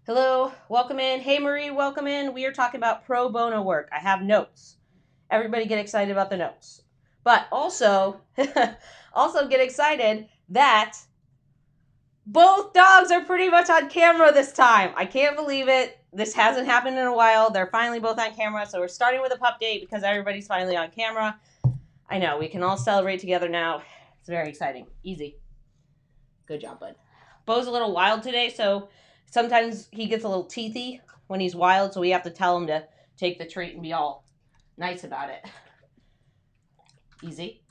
Hello, welcome in. Hey Marie, welcome in. We are talking about pro bono work. I have notes. Everybody get excited about the notes. But also, also get excited that both dogs are pretty much on camera this time. I can't believe it. This hasn't happened in a while. They're finally both on camera. So we're starting with a pup date because everybody's finally on camera. I know, we can all celebrate together now. It's very exciting. Easy. Good job, bud. Bo's a little wild today, so sometimes he gets a little teethy when he's wild, so we have to tell him to take the treat and be all nice about it. Easy.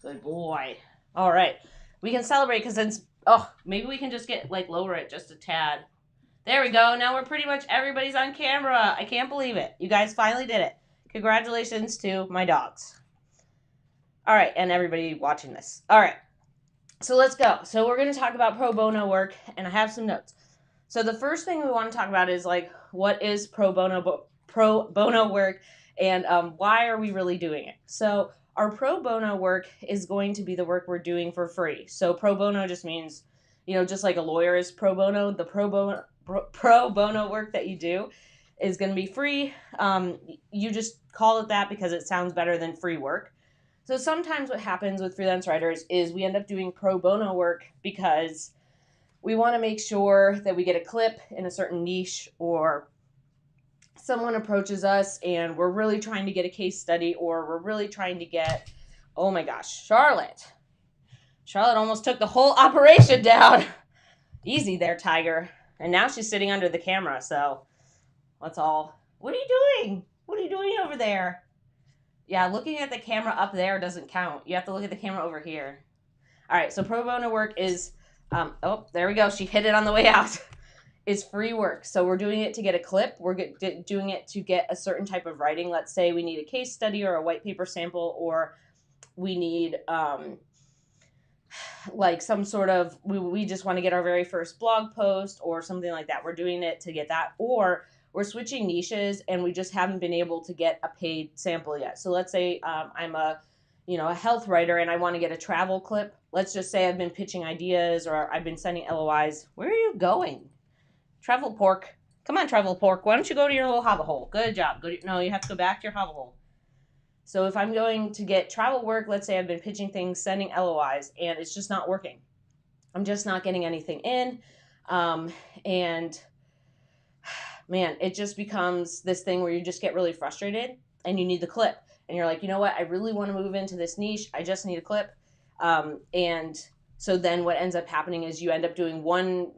Good boy. All right. We can celebrate because since, maybe we can just lower it just a tad. There we go. Now we're pretty much everybody's on camera. I can't believe it. You guys finally did it. Congratulations to my dogs. All right, and everybody watching this. All right. So let's go. So we're going to talk about pro bono work, and I have some notes. So the first thing we want to talk about is what is pro bono work, and why are we really doing it? So our pro bono work is going to be the work we're doing for free. So pro bono just means, just like a lawyer is pro bono, the pro bono work that you do is going to be free. You just call it that because it sounds better than free work. So sometimes what happens with freelance writers is we end up doing pro bono work because we want to make sure that we get a clip in a certain niche, or someone approaches us and we're really trying to get a case study, or we're really trying to get, oh my gosh, Charlotte almost took the whole operation down. Easy there, Tiger. And now she's sitting under the camera, so let's all, what are you doing? What are you doing over there? Yeah, looking at the camera up there doesn't count. You have to look at the camera over here. All right, so pro bono work is, there we go. She hit it on the way out. Is free work. So we're doing it to get a clip. We're doing it to get a certain type of writing. Let's say we need a case study or a white paper sample, or we need some sort of, we just want to get our very first blog post or something like that. We're doing it to get that, or we're switching niches and we just haven't been able to get a paid sample yet. So let's say I'm a health writer and I want to get a travel clip. Let's just say I've been pitching ideas or I've been sending LOIs. Where are you going? Travel pork. Come on, travel pork. Why don't you go to your little hovel hole? Good job. No, you have to go back to your hovel hole. So if I'm going to get travel work, let's say I've been pitching things, sending LOIs, and it's just not working. I'm just not getting anything in. And man, it just becomes this thing where you just get really frustrated and you need the clip. And you're like, you know what? I really want to move into this niche. I just need a clip. And so then what ends up happening is you end up doing one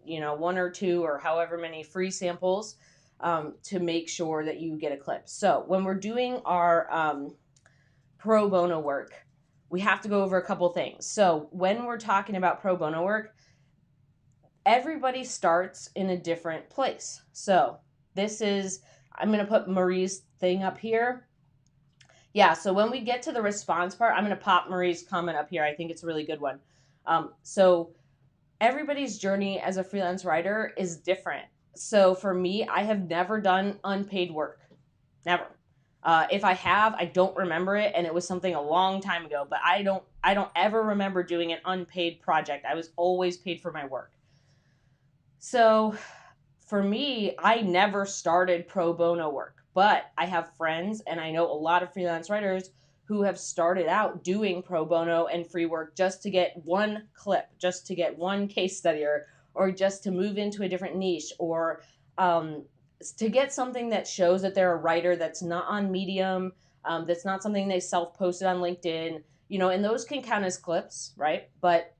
or two or however many free samples to make sure that you get a clip. So when we're doing our pro bono work, we have to go over a couple things. So when we're talking about pro bono work, everybody starts in a different place. So I'm going to put Marie's thing up here. Yeah, so when we get to the response part, I'm going to pop Marie's comment up here. I think it's a really good one. So everybody's journey as a freelance writer is different. So for me, I have never done unpaid work. Never. If I have, I don't remember it, and it was something a long time ago, but I don't ever remember doing an unpaid project. I was always paid for my work. So for me, I never started pro bono work, but I have friends and I know a lot of freelance writers who have started out doing pro bono and free work just to get one clip, just to get one case study, or just to move into a different niche, or to get something that shows that they're a writer that's not on Medium, that's not something they self-posted on LinkedIn, and those can count as clips, right? But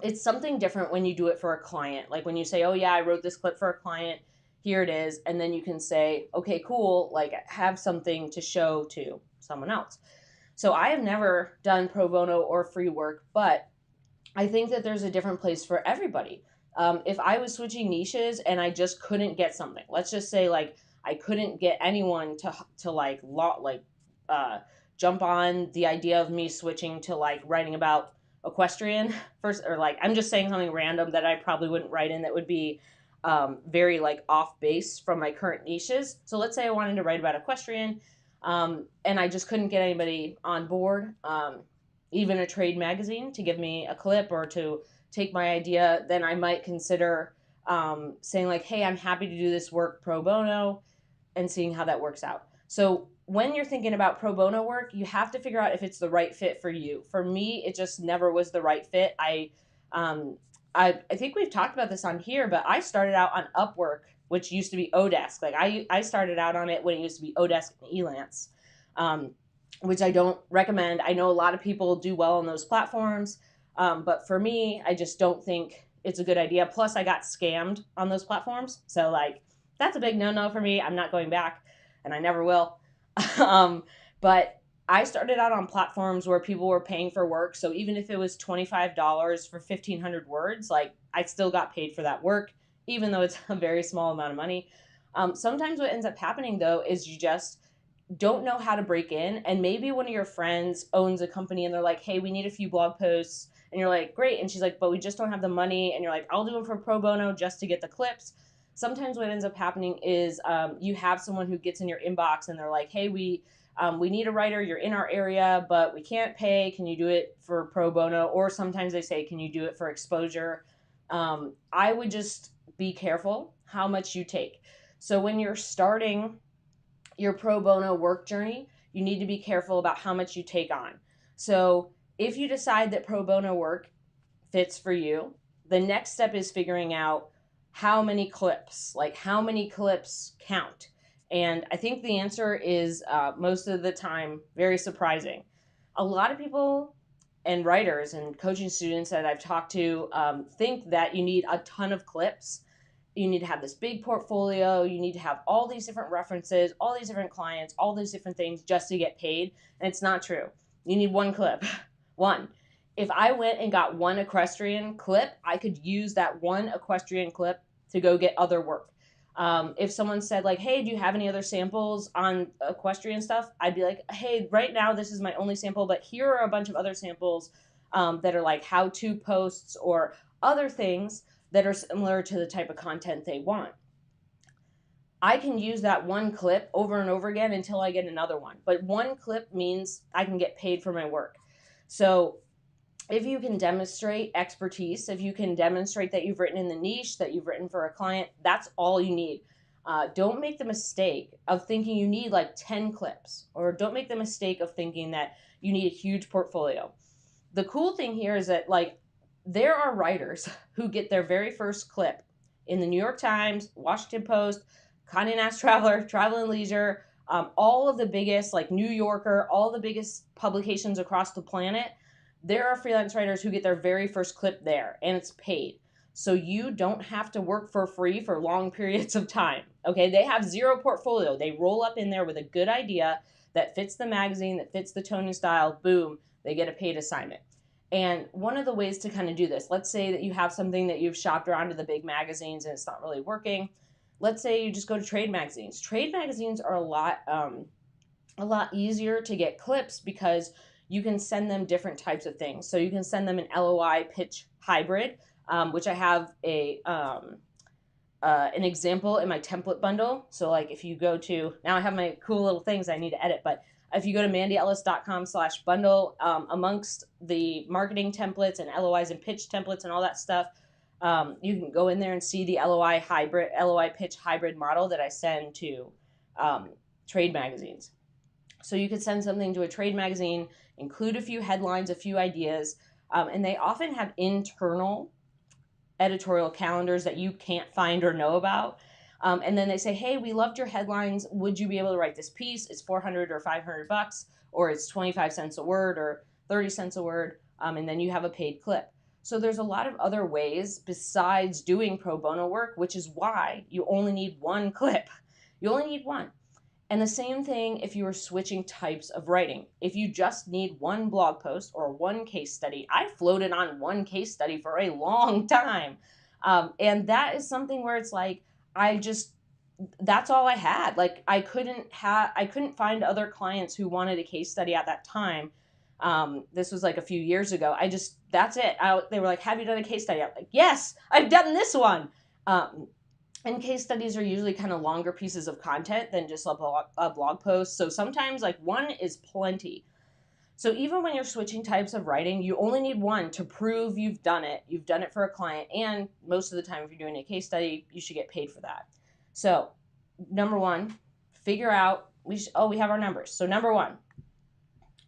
it's something different when you do it for a client. Like when you say, oh yeah, I wrote this clip for a client, here it is. And then you can say, okay, cool. Have something to show to someone else. So I have never done pro bono or free work, but I think that there's a different place for everybody. If I was switching niches and I just couldn't get something, let's just say I couldn't get anyone to jump on the idea of me switching to writing about equestrian first, or I'm just saying something random that I probably wouldn't write in that would be very off base from my current niches. So let's say I wanted to write about equestrian, and I just couldn't get anybody on board, even a trade magazine, to give me a clip or to take my idea. Then I might consider saying like, hey, I'm happy to do this work pro bono, and seeing how that works out. So when you're thinking about pro bono work, you have to figure out if it's the right fit for you. For me, it just never was the right fit. Um, I think we've talked about this on here, but I started out on Upwork, which used to be Odesk. Like I started out on it when it used to be Odesk and Elance, which I don't recommend. I know a lot of people do well on those platforms, but for me, I just don't think it's a good idea. Plus, I got scammed on those platforms, so like that's a big no-no for me. I'm not going back, and I never will. But I started out on platforms where people were paying for work. So even if it was $25 for 1,500 words, like I still got paid for that work, even though it's a very small amount of money. Sometimes what ends up happening though is you just don't know how to break in. And maybe one of your friends owns a company and they're like, hey, we need a few blog posts. And you're like, great. And she's like, but we just don't have the money. And you're like, I'll do them for pro bono just to get the clips. Sometimes what ends up happening is you have someone who gets in your inbox and they're like, hey, we need a writer. You're in our area, but we can't pay. Can you do it for pro bono? Or sometimes they say, can you do it for exposure? I would just be careful how much you take. So when you're starting your pro bono work journey, you need to be careful about how much you take on. So if you decide that pro bono work fits for you, the next step is figuring out how many clips, like how many clips count. And I think the answer is most of the time very surprising. A lot of people and writers and coaching students that I've talked to think that you need a ton of clips. You need to have this big portfolio. You need to have all these different references, all these different clients, all these different things just to get paid. And it's not true. You need one clip. One. If I went and got one equestrian clip, I could use that one equestrian clip to go get other work. If someone said like, hey, do you have any other samples on equestrian stuff? I'd be like, hey, right now this is my only sample, but here are a bunch of other samples that are like how-to posts or other things that are similar to the type of content they want. I can use that one clip over and over again until I get another one. But one clip means I can get paid for my work. So if you can demonstrate expertise, if you can demonstrate that you've written in the niche, that you've written for a client, that's all you need. Don't make the mistake of thinking you need like 10 clips, or don't make the mistake of thinking that you need a huge portfolio. The cool thing here is that like there are writers who get their very first clip in the New York Times, Washington Post, Condé Nast Traveler, Travel and Leisure, all of the biggest, like New Yorker, all the biggest publications across the planet. There are freelance writers who get their very first clip there, and it's paid. So you don't have to work for free for long periods of time. Okay, they have zero portfolio. They roll up in there with a good idea that fits the magazine, that fits the tone and style. Boom, they get a paid assignment. And one of the ways to kind of do this, let's say that you have something that you've shopped around to the big magazines and it's not really working. Let's say you just go to trade magazines. Trade magazines are a lot easier to get clips because you can send them different types of things. So you can send them an LOI pitch hybrid, which I have an example in my template bundle. So like if you go to, now I have my cool little things I need to edit, but if you go to mandyellis.com/bundle, amongst the marketing templates and LOIs and pitch templates and all that stuff, you can go in there and see the LOI pitch hybrid model that I send to trade magazines. So you could send something to a trade magazine, include a few headlines, a few ideas, and they often have internal editorial calendars that you can't find or know about. And then they say, hey, we loved your headlines. Would you be able to write this piece? It's $400 or $500, or it's 25 cents a word or 30 cents a word. And then you have a paid clip. So there's a lot of other ways besides doing pro bono work, which is why you only need one clip. You only need one. And the same thing if you are switching types of writing. If you just need one blog post or one case study, I floated on one case study for a long time. And that is something where it's like, that's all I had. Like I couldn't find other clients who wanted a case study at that time. This was like a few years ago. That's it. They were like, have you done a case study? I'm like, yes, I've done this one. And case studies are usually kind of longer pieces of content than just a blog post. So sometimes like one is plenty. So even when you're switching types of writing, you only need one to prove you've done it. You've done it for a client. And most of the time, if you're doing a case study, you should get paid for that. So number one, figure out, we have our numbers. So number one,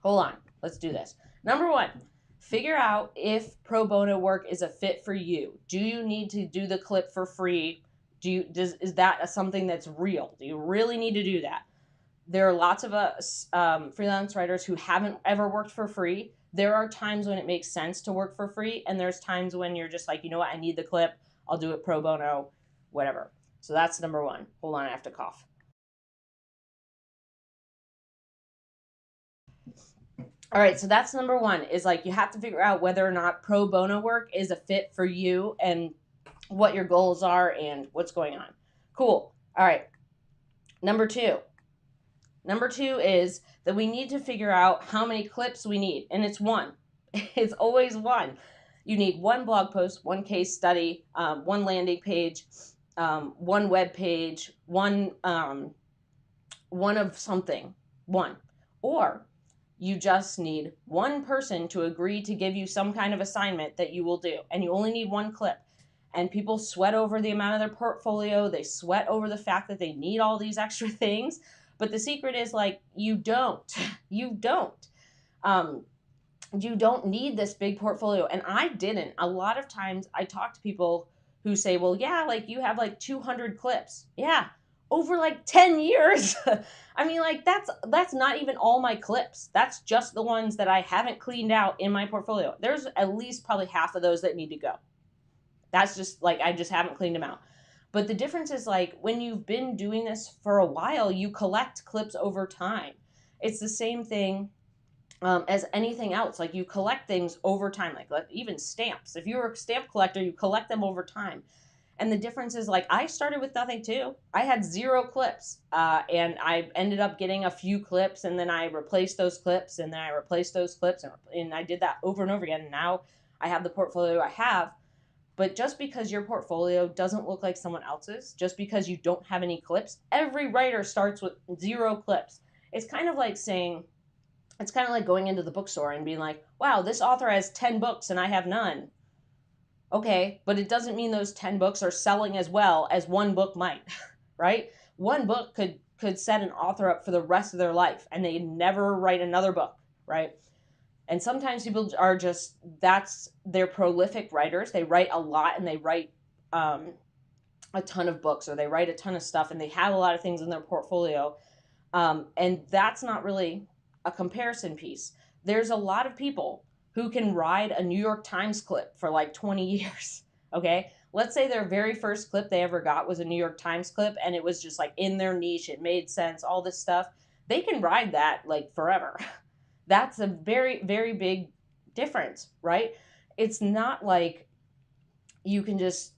hold on, let's do this. Number one, figure out if pro bono work is a fit for you. Do you need to do the clip for free? Is that something that's real? Do you really need to do that? There are lots of us freelance writers who haven't ever worked for free. There are times when it makes sense to work for free, and there's times when you're just like, you know what, I need the clip, I'll do it pro bono, whatever. So that's number one. Hold on, I have to cough. All right, so that's number one, is like you have to figure out whether or not pro bono work is a fit for you and what your goals are and what's going on. Cool. All right. Number two is that we need to figure out how many clips we need, and it's one. It's always one. You need one blog post, one case study, one landing page, one web page, one of something, one. Or you just need one person to agree to give you some kind of assignment that you will do, and you only need one clip. And people sweat over the amount of their portfolio. They sweat over the fact that they need all these extra things. But the secret is, like, you don't need this big portfolio. And I didn't. A lot of times I talk to people who say, well, yeah, like you have like 200 clips. Yeah, over like 10 years. I mean, like that's not even all my clips. That's just the ones that I haven't cleaned out in my portfolio. There's at least probably half of those that need to go. That's just like, I just haven't cleaned them out. But the difference is, like, when you've been doing this for a while, you collect clips over time. It's the same thing as anything else. Like, you collect things over time, like even stamps. If you're a stamp collector, you collect them over time. And the difference is, like, I started with nothing too. I had 0 clips, and I ended up getting a few clips, and then I replaced those clips, and then I replaced those clips, and I did that over and over again. And now I have the portfolio I have. But just because your portfolio doesn't look like someone else's, just because you don't have any clips, every writer starts with 0 clips. It's kind of like going into the bookstore and being like, wow, this author has 10 books and I have none. Okay, but it doesn't mean those 10 books are selling as well as one book might, right? One book could set an author up for the rest of their life, and they never write another book, right? And sometimes people are they're prolific writers. They write a lot, and they write a ton of books, or they write a ton of stuff, and they have a lot of things in their portfolio. And that's not really a comparison piece. There's a lot of people who can ride a New York Times clip for like 20 years, okay? Let's say their very first clip they ever got was a New York Times clip, and it was just like in their niche, it made sense, all this stuff. They can ride that like forever. That's a very, very big difference, right? It's not like you can just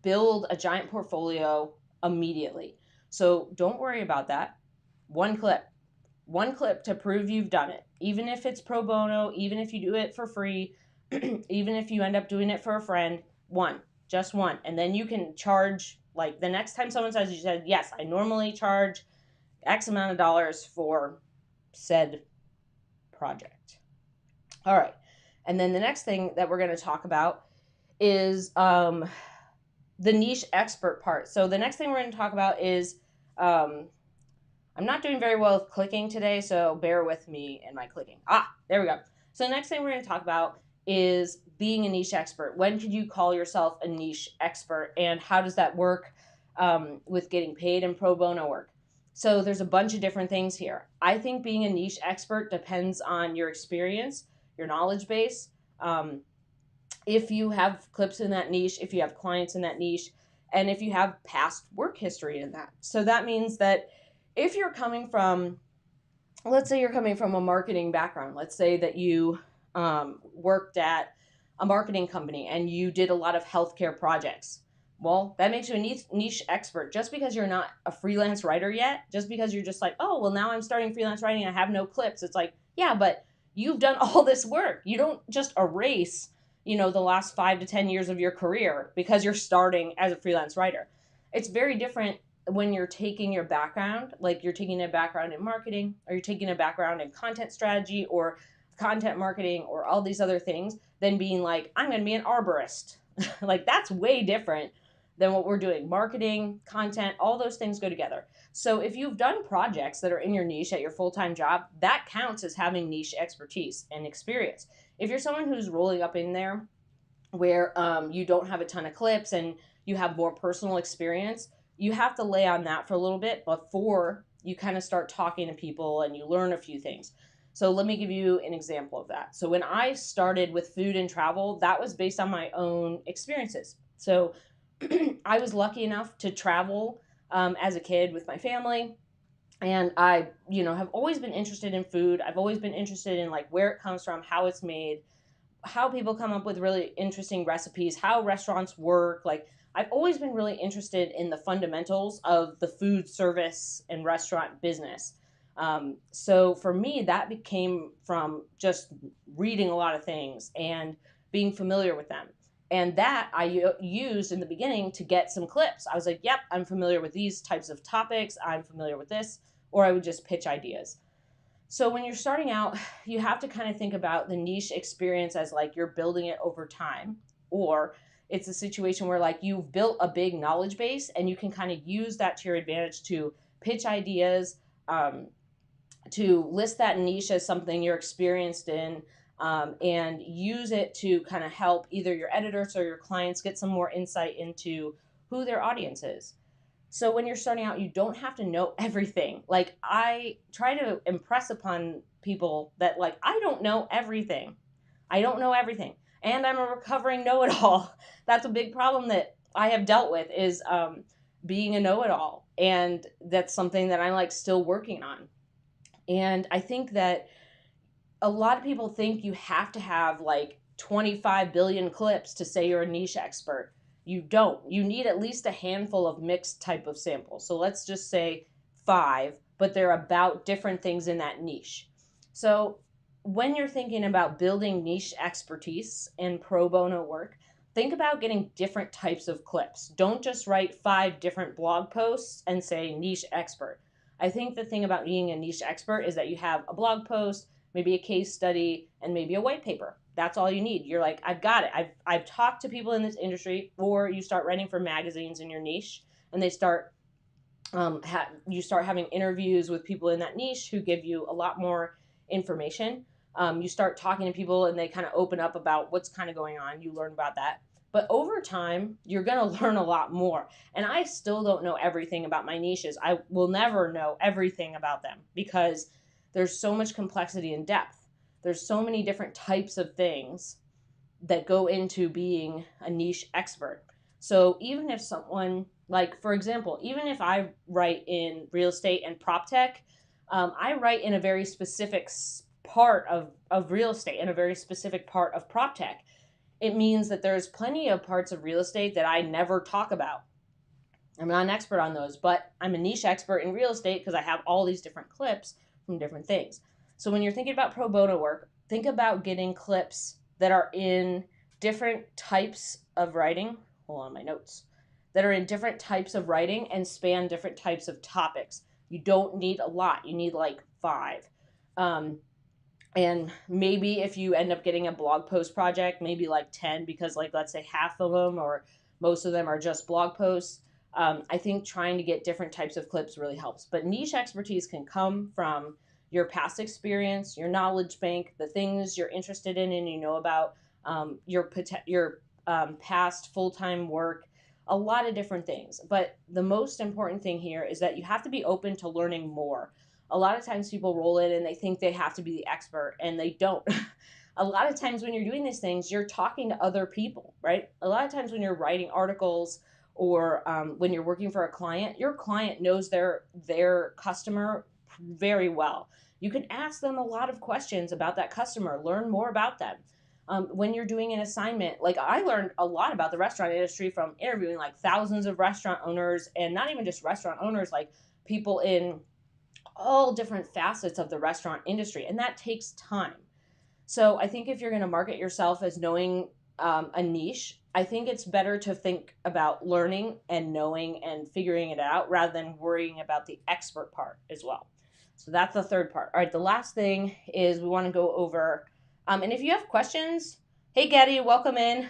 build a giant portfolio immediately. So don't worry about that. One clip to prove you've done it. Even if it's pro bono, even if you do it for free, even if you end up doing it for a friend, just one. And then you can charge, like the next time someone says, you said, yes, I normally charge X amount of dollars for said project. All right. And then the next thing that we're going to talk about is the niche expert part. So the next thing we're going to talk about is, I'm not doing very well with clicking today, so bear with me in my clicking. There we go. So the next thing we're going to talk about is being a niche expert. When could you call yourself a niche expert, and how does that work with getting paid in pro bono work? So there's a bunch of different things here. I think being a niche expert depends on your experience, your knowledge base. If you have clips in that niche, if you have clients in that niche, and if you have past work history in that. So that means that if you're coming from, let's say you're coming from a marketing background, let's say that you worked at a marketing company and you did a lot of healthcare projects. Well, that makes you a niche expert. Just because you're not a freelance writer yet, just because you're just like, oh, well, now I'm starting freelance writing, I have no clips. It's like, yeah, but you've done all this work. You don't just erase, the last 5 to 10 years of your career because you're starting as a freelance writer. It's very different when you're taking your background, like you're taking a background in marketing, or you're taking a background in content strategy or content marketing or all these other things, than being like, I'm going to be an arborist. Like that's way different than what we're doing. Marketing, content, all those things go together. So if you've done projects that are in your niche at your full-time job, that counts as having niche expertise and experience. If you're someone who's rolling up in there where you don't have a ton of clips and you have more personal experience, you have to lay on that for a little bit before you kind of start talking to people and you learn a few things. So let me give you an example of that. So when I started with food and travel, that was based on my own experiences. So I was lucky enough to travel as a kid with my family. And I, have always been interested in food. I've always been interested in like where it comes from, how it's made, how people come up with really interesting recipes, how restaurants work. Like I've always been really interested in the fundamentals of the food service and restaurant business. So for me, that became from just reading a lot of things and being familiar with them. And that I used in the beginning to get some clips. I was like, yep, I'm familiar with these types of topics. I'm familiar with this. Or I would just pitch ideas. So when you're starting out, you have to kind of think about the niche experience as like you're building it over time, or it's a situation where like you've built a big knowledge base and you can kind of use that to your advantage to pitch ideas, to list that niche as something you're experienced in, and use it to kind of help either your editors or your clients get some more insight into who their audience is. So when you're starting out, you don't have to know everything. Like I try to impress upon people that like, I don't know everything. I don't know everything. And I'm a recovering know-it-all. That's a big problem that I have dealt with is being a know-it-all. And that's something that I'm like still working on. And I think that a lot of people think you have to have like 25 billion clips to say you're a niche expert. You don't. You need at least a handful of mixed type of samples. So let's just say 5, but they're about different things in that niche. So when you're thinking about building niche expertise in pro bono work, think about getting different types of clips. Don't just write 5 different blog posts and say niche expert. I think the thing about being a niche expert is that you have a blog post, maybe a case study, and maybe a white paper. That's all you need. You're like, I've got it. I've talked to people in this industry, or you start writing for magazines in your niche, and they start you start having interviews with people in that niche who give you a lot more information. You start talking to people, and they kind of open up about what's kind of going on. You learn about that. But over time, you're going to learn a lot more. And I still don't know everything about my niches. I will never know everything about them because there's so much complexity and depth. There's so many different types of things that go into being a niche expert. So even if someone, like for example, even if I write in real estate and prop tech, I write in a very specific part of real estate and a very specific part of prop tech. It means that there's plenty of parts of real estate that I never talk about. I'm not an expert on those, but I'm a niche expert in real estate because I have all these different clips from different things. So when you're thinking about pro bono work, think about getting clips that are in different types of writing. Hold on, my notes. That are in different types of writing and span different types of topics. You don't need a lot. You need like 5. And maybe if you end up getting a blog post project, maybe like 10, because like let's say half of them or most of them are just blog posts. I think trying to get different types of clips really helps. But niche expertise can come from your past experience, your knowledge bank, the things you're interested in and you know about, your past full-time work, a lot of different things. But the most important thing here is that you have to be open to learning more. A lot of times people roll in and they think they have to be the expert, and they don't. A lot of times when you're doing these things, you're talking to other people, right? A lot of times when you're writing articles or when you're working for a client, your client knows their customer very well. You can ask them a lot of questions about that customer, learn more about them. When you're doing an assignment, like I learned a lot about the restaurant industry from interviewing like thousands of restaurant owners, and not even just restaurant owners, like people in all different facets of the restaurant industry, and that takes time. So I think if you're going to market yourself as knowing a niche, I think it's better to think about learning and knowing and figuring it out rather than worrying about the expert part as well. So that's the third part. All right, the last thing is we want to go over, and if you have questions, hey Getty, welcome in.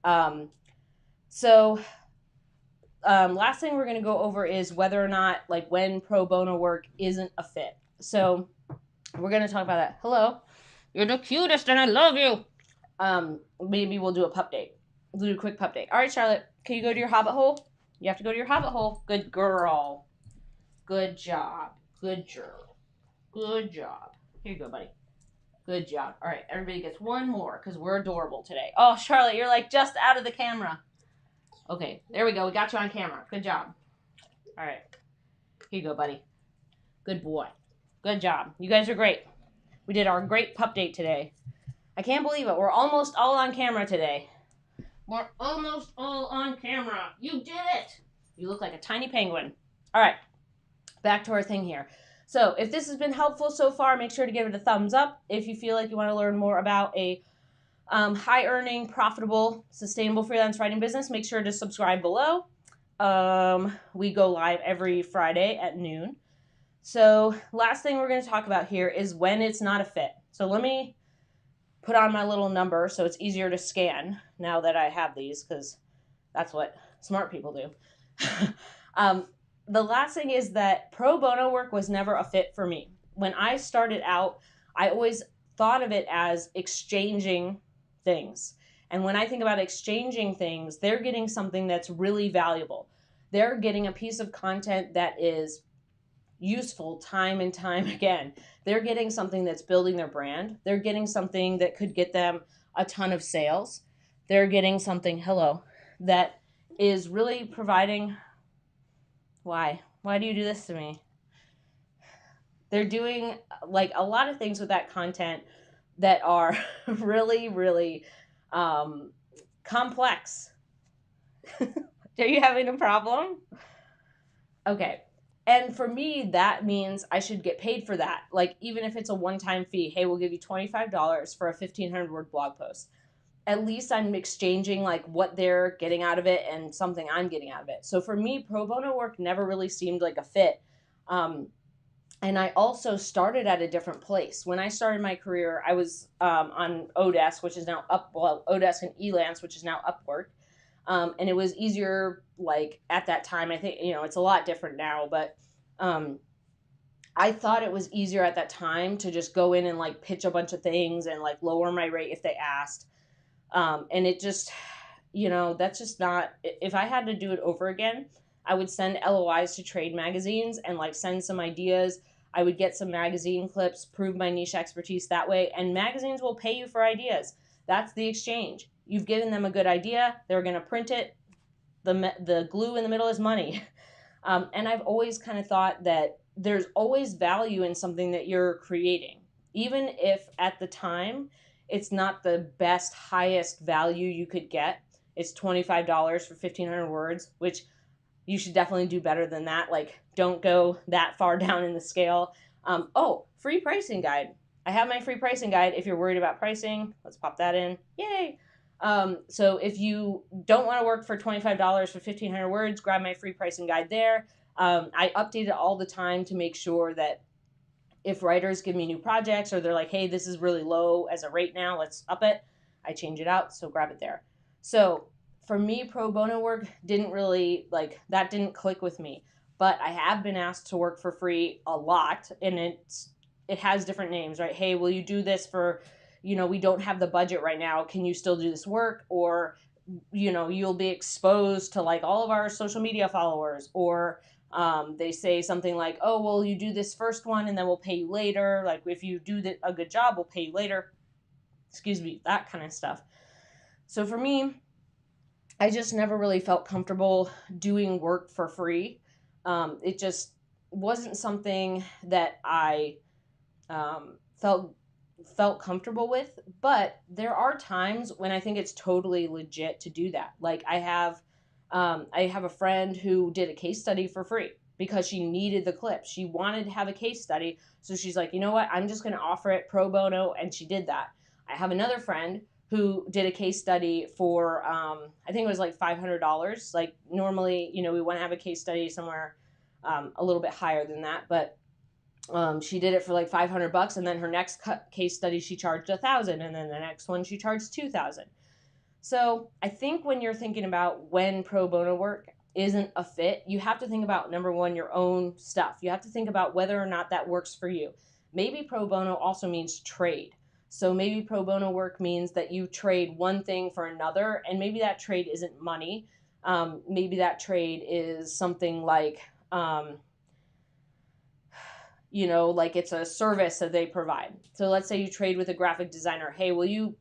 um, so last thing we're going to go over is whether or not, like, when pro bono work isn't a fit. So we're going to talk about that. Hello, you're the cutest and I love you. Maybe we'll do a pup date. We'll do a quick pup date. All right, Charlotte, can you go to your hobbit hole? You have to go to your hobbit hole. Good girl. Good job. Good girl. Good job. Here you go, buddy. Good job. All right, everybody gets one more because we're adorable today. Oh, Charlotte, you're like just out of the camera. Okay, there we go. We got you on camera. Good job. All right. Here you go, buddy. Good boy. Good job. You guys are great. We did our great pup date today. I can't believe it. We're almost all on camera today. We're almost all on camera. You did it. You look like a tiny penguin. All right. Back to our thing here. So if this has been helpful so far, make sure to give it a thumbs up. If you feel like you want to learn more about a high-earning, profitable, sustainable freelance writing business, make sure to subscribe below. We go live every Friday at noon. So last thing we're going to talk about here is when it's not a fit. So let me put on my little number so it's easier to scan now that I have these, because that's what smart people do. The last thing is that pro bono work was never a fit for me. When I started out, I always thought of it as exchanging things. And when I think about exchanging things, they're getting something that's really valuable. They're getting a piece of content that is useful time and time again. They're getting something that's building their brand. They're getting something that could get them a ton of sales. They're getting something, that is really providing. Why do you do this to me? They're doing like a lot of things with that content that are really, really complex. Are you having a problem? Okay. And for me, that means I should get paid for that. Like, even if it's a one-time fee, hey, we'll give you $25 for a 1,500-word blog post. At least I'm exchanging like what they're getting out of it and something I'm getting out of it. So for me, pro bono work never really seemed like a fit. And I also started at a different place. When I started my career, I was on Odesk, which is now Odesk and Elance, which is now Upwork. And it was easier, like, at that time. I think, it's a lot different now, but I thought it was easier at that time to just go in and like pitch a bunch of things and like lower my rate if they asked. And it just, that's just not, if I had to do it over again, I would send LOIs to trade magazines and like send some ideas. I would get some magazine clips, prove my niche expertise that way, and magazines will pay you for ideas. That's the exchange. You've given them a good idea. They're going to print it. The glue in the middle is money. And I've always kind of thought that there's always value in something that you're creating, even if at the time it's not the best, highest value you could get. It's $25 for 1,500 words, which you should definitely do better than that. Like, don't go that far down in the scale. Free pricing guide. I have my free pricing guide. If you're worried about pricing, let's pop that in. Yay. So if you don't want to work for $25 for 1,500 words, grab my free pricing guide there. I update it all the time to make sure that if writers give me new projects or they're like, hey, this is really low as a rate now, let's up it, I change it out. So grab it there. So for me, pro bono work didn't really, that didn't click with me. But I have been asked to work for free a lot, and it has different names, right? Hey, will you do this for, we don't have the budget right now. Can you still do this work? Or, you'll be exposed to like all of our social media followers. Or they say something like, oh, well, you do this first one and then we'll pay you later. Like, if you do a good job, we'll pay you later. Excuse me, that kind of stuff. So for me, I just never really felt comfortable doing work for free. It just wasn't something that I felt comfortable with. But there are times when I think it's totally legit to do that. Like, I have a friend who did a case study for free because she needed the clip. She wanted to have a case study. So she's like, you know what? I'm just going to offer it pro bono. And she did that. I have another friend who did a case study for, I think it was like $500. Like normally, we want to have a case study somewhere a little bit higher than that, but she did it for like $500, and then her next case study she charged $1,000, and then the next one she charged $2,000. So I think when you're thinking about when pro bono work isn't a fit, you have to think about, number one, your own stuff. You have to think about whether or not that works for you. Maybe pro bono also means trade. So maybe pro bono work means that you trade one thing for another, and maybe that trade isn't money. Maybe that trade is something like, like it's a service that they provide. So let's say you trade with a graphic designer. Hey, will you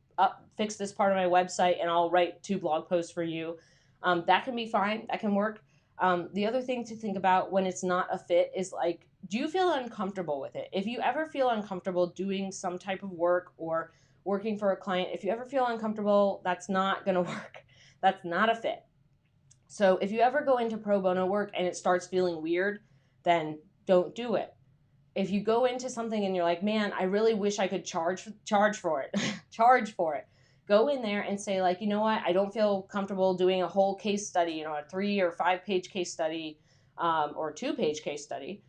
fix this part of my website and I'll write 2 blog posts for you? That can be fine. That can work. The other thing to think about when it's not a fit is like, do you feel uncomfortable with it? If you ever feel uncomfortable doing some type of work or working for a client, if you ever feel uncomfortable, that's not going to work. That's not a fit. So if you ever go into pro bono work and it starts feeling weird, then don't do it. If you go into something and you're like, man, I really wish I could charge for it, charge for it. Go in there and say, like, you know what? I don't feel comfortable doing a whole case study, a 3 or 5 page case study, or 2-page case study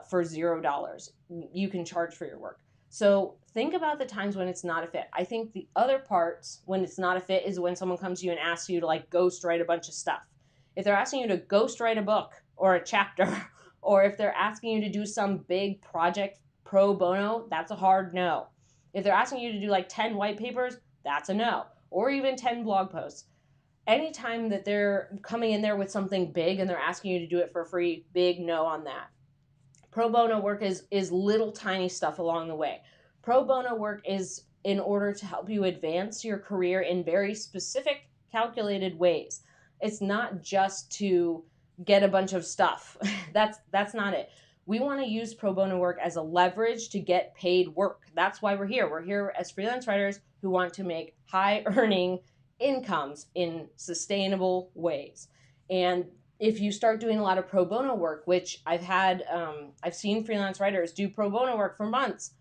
for $0. You can charge for your work. So think about the times when it's not a fit. I think the other parts when it's not a fit is when someone comes to you and asks you to like ghost write a bunch of stuff. If they're asking you to ghost write a book or a chapter, or if they're asking you to do some big project pro bono, that's a hard no. If they're asking you to do like 10 white papers, that's a no. Or even 10 blog posts. Anytime that they're coming in there with something big and they're asking you to do it for free, big no on that. Pro bono work is little tiny stuff along the way. Pro bono work is in order to help you advance your career in very specific, calculated ways. It's not just to get a bunch of stuff. That's not it. We want to use pro bono work as a leverage to get paid work. That's why we're here. We're here as freelance writers who want to make high earning incomes in sustainable ways. And if you start doing a lot of pro bono work, which I've seen freelance writers do pro bono work for months,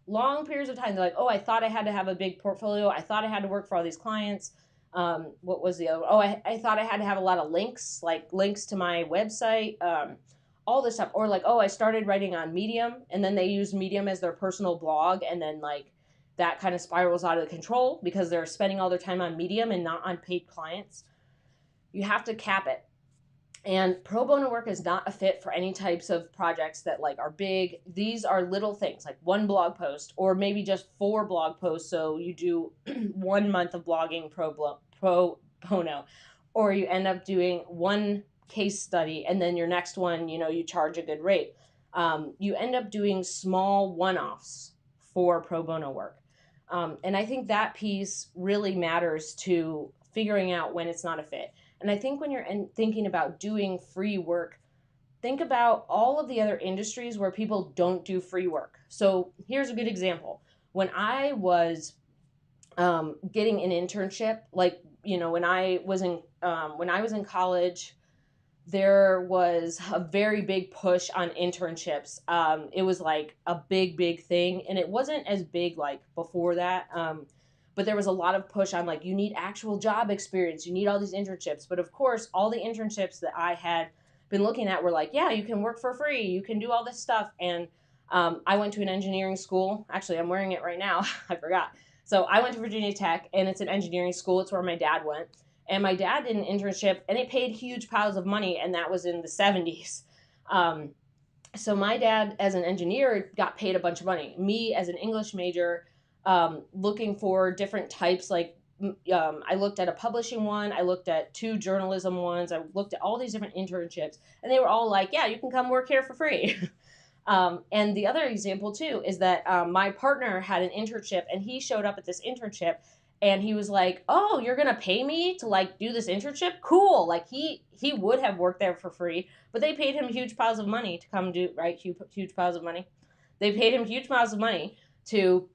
long periods of time. They're like, oh, I thought I had to have a big portfolio. I thought I had to work for all these clients. What was the other? Oh, I thought I had to have a lot of links, like links to my website, all this stuff. Or like, oh, I started writing on Medium, and then they use Medium as their personal blog, and then like that kind of spirals out of control because they're spending all their time on Medium and not on paid clients. You have to cap it. And pro bono work is not a fit for any types of projects that like are big. These are little things like 1 blog post or maybe just 4 blog posts. So you do 1 month of blogging pro bono, or you end up doing 1 case study and then your next one, you charge a good rate. You end up doing small one-offs for pro bono work. And I think that piece really matters to figuring out when it's not a fit. And I think when you're thinking about doing free work, think about all of the other industries where people don't do free work. So here's a good example. When I was getting an internship, like, when I was in college, there was a very big push on internships. It was like a big thing, and it wasn't as big like before that. But there was a lot of push on like, you need actual job experience. You need all these internships. But of course, all the internships that I had been looking at were like, yeah, you can work for free. You can do all this stuff. And I went to an engineering school. Actually, I'm wearing it right now. I forgot. So I went to Virginia Tech, and it's an engineering school. It's where my dad went. And my dad did an internship, and it paid huge piles of money, and that was in the 70s. So my dad, as an engineer, got paid a bunch of money. Me, as an English major, looking for different types, like I looked at a publishing one, I looked at 2 journalism ones, I looked at all these different internships, and they were all like, yeah, you can come work here for free. And the other example too is that my partner had an internship, and he showed up at this internship, and he was like, oh, you're gonna pay me to like do this internship? Cool. Like he would have worked there for free, but they paid him huge piles of money to come do, right? Huge piles of money. They paid him huge piles of money to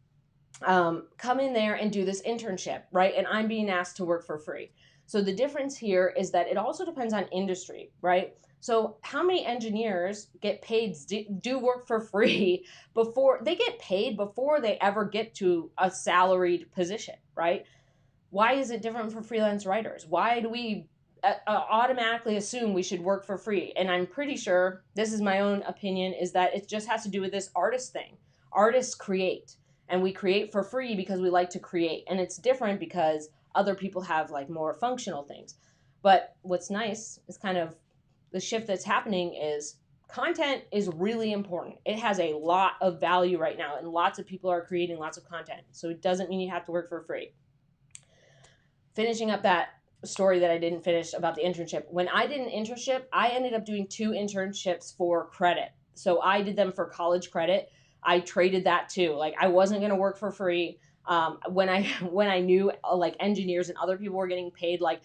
come in there and do this internship, right? And I'm being asked to work for free. So the difference here is that it also depends on industry, right? So how many engineers get paid, do work for free before they get paid, before they ever get to a salaried position, right? Why is it different for freelance writers? Why do we automatically assume we should work for free? And I'm pretty sure, this is my own opinion, is that it just has to do with this artist thing. Artists create, and we create for free because we like to create. And it's different because other people have like more functional things. But what's nice is kind of the shift that's happening is content is really important. It has a lot of value right now, and lots of people are creating lots of content. So it doesn't mean you have to work for free. Finishing up that story that I didn't finish about the internship. When I did an internship, I ended up doing 2 internships for credit. So I did them for college credit. I traded that too. Like I wasn't going to work for free. When I knew like engineers and other people were getting paid like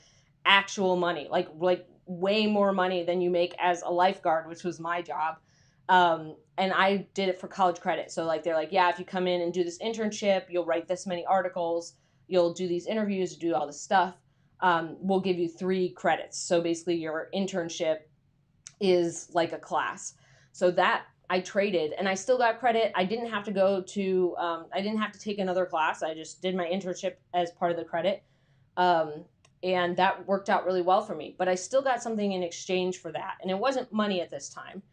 actual money, like way more money than you make as a lifeguard, which was my job. And I did it for college credit. So like they're like, yeah, if you come in and do this internship, you'll write this many articles, you'll do these interviews, do all this stuff. We'll give you 3 credits. So basically your internship is like a class. So that I traded, and I still got credit. I didn't have to go to, I didn't have to take another class. I just did my internship as part of the credit. And that worked out really well for me. But I still got something in exchange for that. And it wasn't money at this time.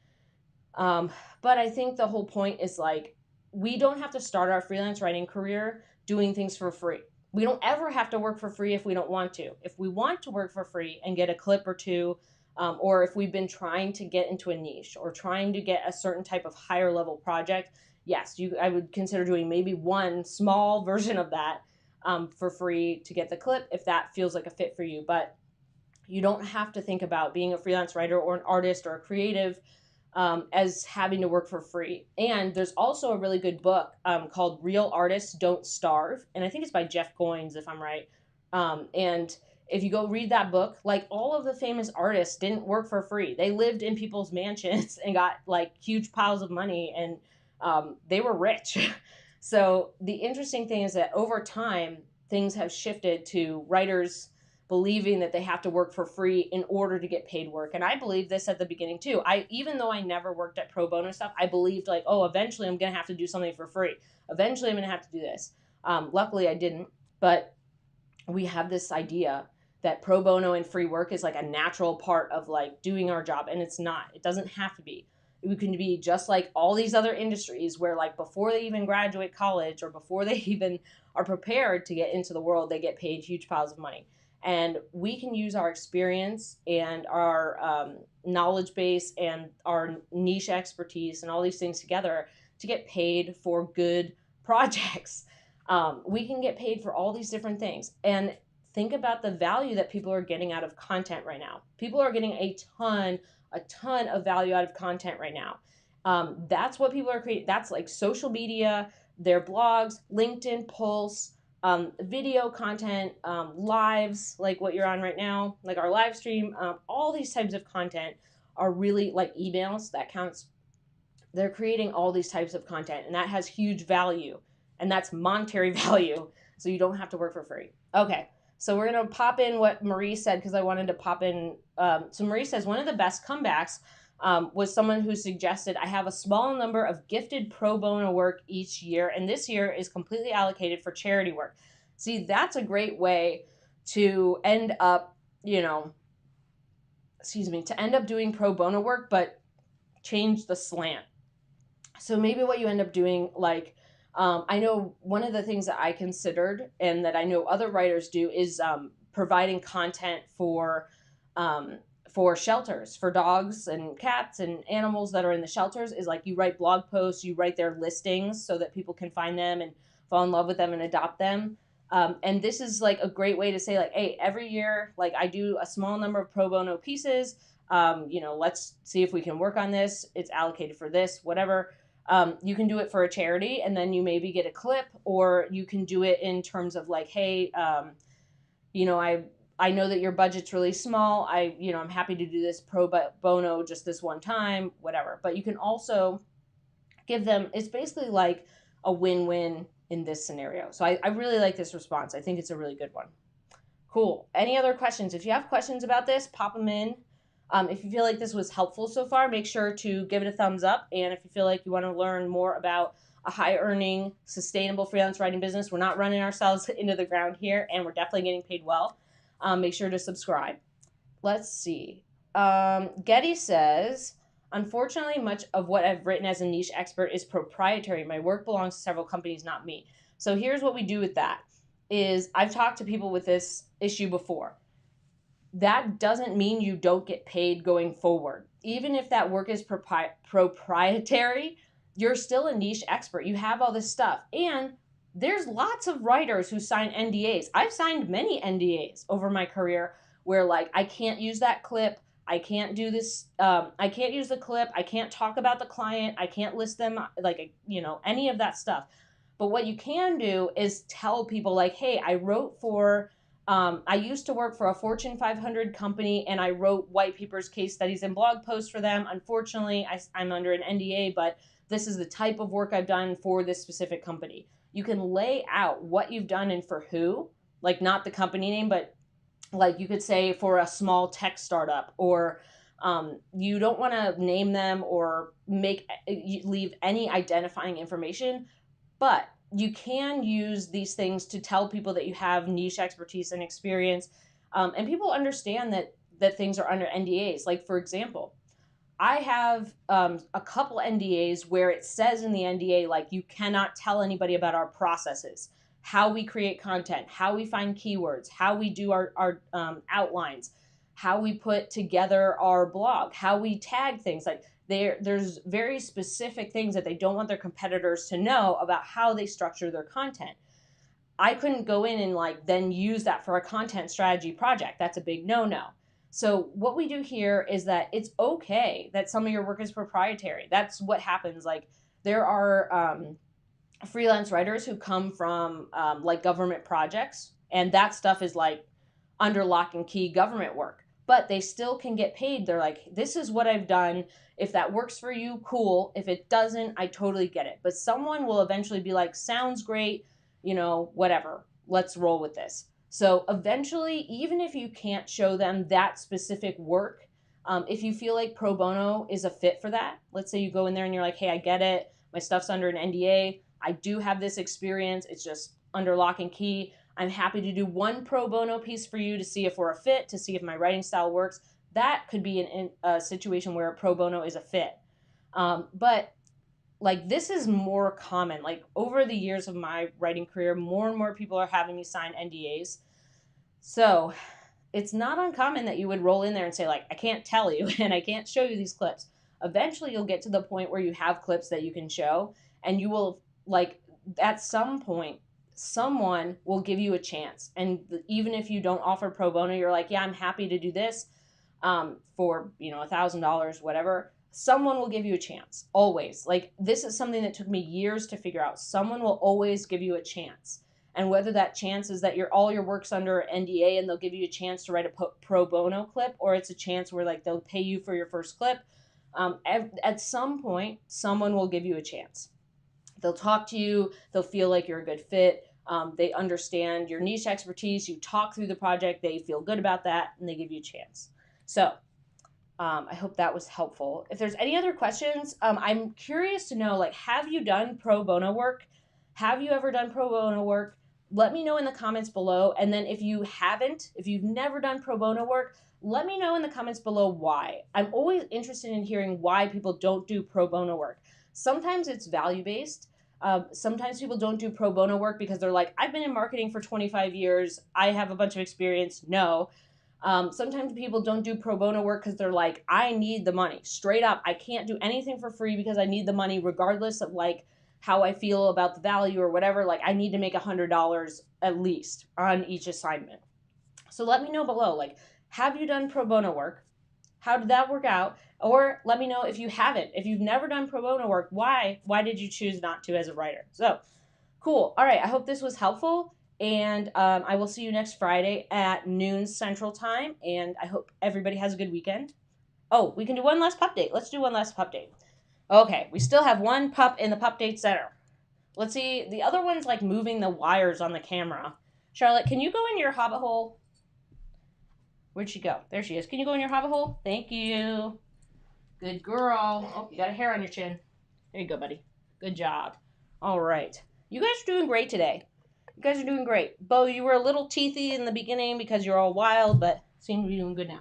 But I think the whole point is like, we don't have to start our freelance writing career doing things for free. We don't ever have to work for free if we don't want to. If we want to work for free and get a clip or 2, or if we've been trying to get into a niche or trying to get a certain type of higher level project, yes, I would consider doing maybe one small version of that for free to get the clip if that feels like a fit for you. But you don't have to think about being a freelance writer or an artist or a creative as having to work for free. And there's also a really good book called Real Artists Don't Starve. And I think it's by Jeff Goins, if I'm right. And if you go read that book, like all of the famous artists didn't work for free. They lived in people's mansions and got like huge piles of money, and they were rich. So the interesting thing is that over time, things have shifted to writers believing that they have to work for free in order to get paid work. And I believed this at the beginning too. Even though I never worked at pro bono stuff, I believed like, oh, eventually I'm going to have to do something for free. Eventually I'm going to have to do this. Luckily I didn't, but we have this idea that pro bono and free work is like a natural part of like doing our job. And it's not. It doesn't have to be. It can be just like all these other industries where like before they even graduate college or before they even are prepared to get into the world, they get paid huge piles of money. And we can use our experience and our knowledge base and our niche expertise and all these things together to get paid for good projects. We can get paid for all these different things. And think about the value that people are getting out of content right now. People are getting a ton of value out of content right now. That's what people are creating. That's like social media, their blogs, LinkedIn, Pulse, video content, lives like what you're on right now, like our live stream, all these types of content are really like emails, that counts. They're creating all these types of content, and that has huge value, and that's monetary value. So you don't have to work for free. Okay. So we're going to pop in what Marie said because I wanted to pop in. So Marie says, one of the best comebacks was someone who suggested, I have a small number of gifted pro bono work each year, and this year is completely allocated for charity work. See, that's a great way to end up, to end up doing pro bono work, but change the slant. So maybe what you end up doing, like, I know one of the things that I considered and that I know other writers do is providing content for shelters, for dogs and cats and animals that are in the shelters. Is like you write blog posts, you write their listings so that people can find them and fall in love with them and adopt them. And this is like a great way to say like, hey, every year, like I do a small number of pro bono pieces. Let's see if we can work on this. It's allocated for this, whatever. You can do it for a charity and then you maybe get a clip, or you can do it in terms of like, hey, I know that your budget's really small. I'm happy to do this pro bono just this one time, whatever. But you can also give them, it's basically like a win-win in this scenario. So I really like this response. I think it's a really good one. Cool. Any other questions? If you have questions about this, pop them in. If you feel like this was helpful so far, make sure to give it a thumbs up. And if you feel like you want to learn more about a high earning, sustainable freelance writing business, we're not running ourselves into the ground here, and we're definitely getting paid well. Make sure to subscribe. Let's see. Getty says, unfortunately, much of what I've written as a niche expert is proprietary. My work belongs to several companies, not me. So here's what we do with that is I've talked to people with this issue before. That doesn't mean you don't get paid going forward. Even if that work is proprietary, you're still a niche expert. You have all this stuff. And there's lots of writers who sign NDAs. I've signed many NDAs over my career where, like, I can't use that clip. I can't do this. I can't use the clip. I can't talk about the client. I can't list them, like, any of that stuff. But what you can do is tell people, like, hey, I wrote for, I used to work for a Fortune 500 company, and I wrote white papers, case studies, and blog posts for them. Unfortunately, I'm under an NDA, but this is the type of work I've done for this specific company. You can lay out what you've done and for who, like not the company name, but like you could say for a small tech startup, or you don't want to name them or leave any identifying information, but you can use these things to tell people that you have niche expertise and experience, and people understand that things are under NDAs. Like, for example, I have a couple NDAs where it says in the NDA, like, you cannot tell anybody about our processes, how we create content, how we find keywords, how we do our outlines, how we put together our blog, how we tag things. Like, there's very specific things that they don't want their competitors to know about how they structure their content. I couldn't go in and like then use that for a content strategy project. That's a big no-no. So what we do here is that it's okay that some of your work is proprietary. That's what happens. Like, there are freelance writers who come from like government projects, and that stuff is like under lock and key government work, but they still can get paid. They're like, this is what I've done. If that works for you, cool. If it doesn't, I totally get it. But someone will eventually be like, sounds great, whatever, let's roll with this. So eventually, even if you can't show them that specific work, if you feel like pro bono is a fit for that, let's say you go in there and you're like, hey, I get it. My stuff's under an NDA. I do have this experience. It's just under lock and key. I'm happy to do one pro bono piece for you to see if we're a fit, to see if my writing style works. That could be a situation where pro bono is a fit. But like, this is more common. Like, over the years of my writing career, more and more people are having me sign NDAs. So it's not uncommon that you would roll in there and say, like, I can't tell you and I can't show you these clips. Eventually you'll get to the point where you have clips that you can show, and you will, like, at some point, someone will give you a chance. And even if you don't offer pro bono, you're like, yeah, I'm happy to do this for, $1,000, whatever. Someone will give you a chance, always. Like, this is something that took me years to figure out. Someone will always give you a chance. And whether that chance is that all your work's under NDA and they'll give you a chance to write a pro bono clip, or it's a chance where, like, they'll pay you for your first clip, at some point, someone will give you a chance. They'll talk to you. They'll feel like you're a good fit. They understand your niche expertise. You talk through the project. They feel good about that, and they give you a chance. So I hope that was helpful. If there's any other questions, I'm curious to know, like, have you done pro bono work? Have you ever done pro bono work? Let me know in the comments below. And then if you haven't, if you've never done pro bono work, let me know in the comments below why. I'm always interested in hearing why people don't do pro bono work. Sometimes it's value-based. Sometimes people don't do pro bono work because they're like, I've been in marketing for 25 years. I have a bunch of experience. No. Sometimes people don't do pro bono work because they're like, I need the money. Straight up, I can't do anything for free because I need the money regardless of, like, how I feel about the value or whatever. Like, I need to make $100 at least on each assignment. So let me know below, like, have you done pro bono work? How did that work out? Or let me know if you haven't. If you've never done pro bono work, why? Why did you choose not to as a writer? So, cool. All right, I hope this was helpful. And I will see you next Friday at noon Central Time. And I hope everybody has a good weekend. Oh, we can do one last pup date. Let's do one last pup date. Okay, we still have one pup in the pup date center. Let's see. The other one's like moving the wires on the camera. Charlotte, can you go in your hobbit hole? Where'd she go? There she is. Can you go in your hobbit hole? Thank you. Good girl. Oh, you got a hair on your chin. There you go, buddy. Good job. All right. You guys are doing great today. You guys are doing great. Bo, you were a little teethy in the beginning because you're all wild, but seem to be doing good now.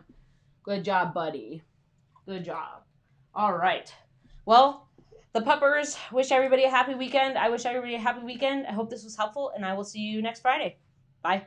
Good job, buddy. Good job. All right. Well, the puppers wish everybody a happy weekend. I wish everybody a happy weekend. I hope this was helpful, and I will see you next Friday. Bye.